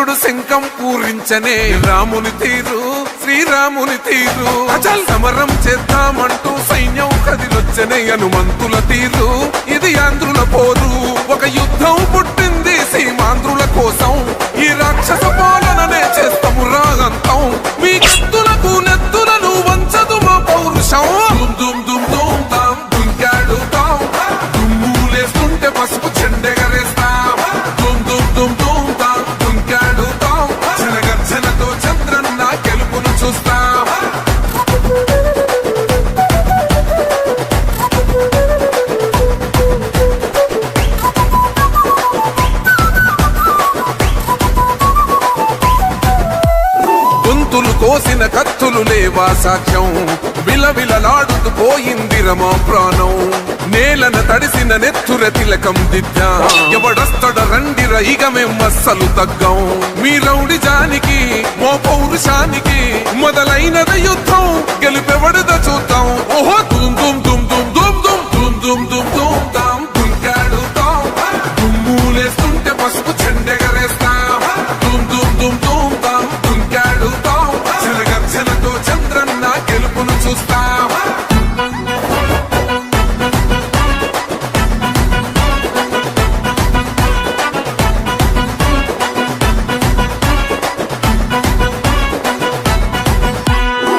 చంద్రుడు శంఖం పూరించనే రాముని తీరు శ్రీరాముని తీరు అచల్ సమరం చేద్దామంటూ సైన్యం కదిలొచ్చనే హనుమంతుల తీరు ఇది ఆంధ్రుల పోరు ఒక యుద్ధం పుట్టింది సీమాంధ్రుల కోసం ఈ రాక్షస పాలననే చేస్తాము రాగంతం మీ కత్తులకు నెత్తులను వంచదు మా పౌరుషం దుమ్ దుమ్ దుమ్ తాం దుంకాడుతాం దుమ్ములేస్తుంటే పసుపు చెండెగరేస్తాం దుమ్ దుమ్ దుమ్ దుమ్ తాం దుంకాడుతాం జనగర్జనతో చంద్రన్న గెలుపును చూస్తాం గొంతులు కోసిన కత్తులు లేవా సాక్ష్యం విలవిలలాడుతూ పోయింది రమా ప్రాణం నేలన తడిసిన నెత్తుర తిలకం దిద్దా ఎవడొస్తడ రండిర ఇక మేమస్సలు తగ్గం మీ రౌడి జానికి మో పౌరుషానికి మొదలైనద యుద్ధం గెలుపెవడద చూద్దాం ఓహో దుమ్ దుమ్ దుమ్ దుమ్ దుమ్ దుమ్ దుమ్ దుమ్ దుమ్ దుమ్ తాం దుంకాడుతాం దుమ్ములేస్తుంటే పసుపు చెండెగరేస్తాం దుమ్ దుమ్ దుమ్ దుమ్ తాం దుంకాడుతాం జనగర్జనతో చంద్రన్న గెలుపును చూస్తాం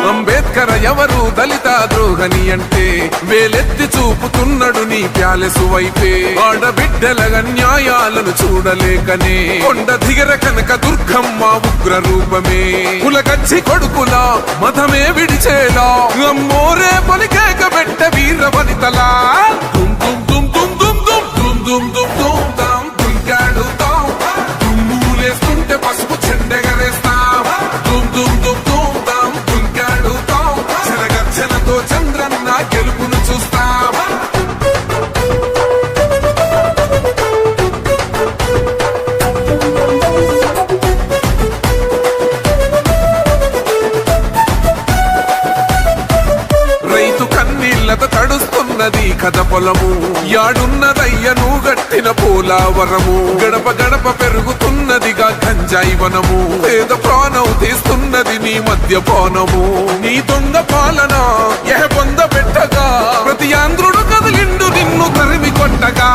అంబేద్కర్ ఎవరు దళిత ద్రోహని అంటే వేలెత్తి చూపుతున్నాడు నీ ప్యాలెసు వైపే ఆడబిడ్డల న్యాయాలను చూడలేకనే కొండ దిగర కనక దుర్గమ్మ ఉగ్ర రూపమే కులగచ్చి కొడుకులా మతమే విడిచేలా అమ్మోరే పలికేక పెట్ట వీర వనితలా దుమ్ దుమ్ దుమ్ దుమ్ దుమ్ దుమ్ దుమ్ దుమ్ దుమ్ దుమ్ తాం దుంకాడుతాం దుమ్ములేస్తుంటే పసుపు చెండెగరేస్తాం దుమ్ దుమ్ దుమ్ దుమ్ తాం దుంకాడుతాం జనగర్జనతో చంద్రన్న గెలుపును చూస్తాం రైతు కన్నీళ్లతో తడుస్తున్నది కథ పొలము యాడున్నదయ్యను గట్టిన పోలావరము గడప గడప పెరుగుతున్నదిగా గంజాయి వనము పేద ప్రాణం తీస్తున్నది నీ మద్యపానము నీ దొంగ పాలన ఎహ పొంద పెట్టగా ప్రతి ఆంధ్రుడు కదిలిండు నిన్ను తరిమి కొట్టగా